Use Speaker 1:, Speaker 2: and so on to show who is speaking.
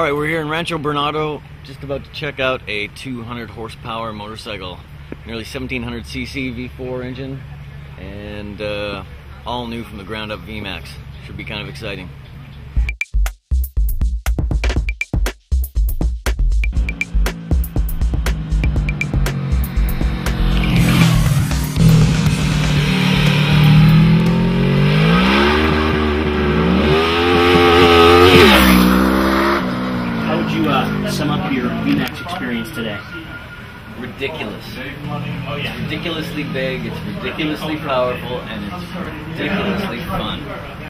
Speaker 1: Alright, we're here in Rancho Bernardo, just about to check out a 200 horsepower motorcycle. Nearly 1700cc V4 engine, and all new from the ground up VMax. Should be kind of exciting.
Speaker 2: Sum up your VMax experience today.
Speaker 1: Ridiculous. It's ridiculously big, it's ridiculously powerful, and it's ridiculously fun.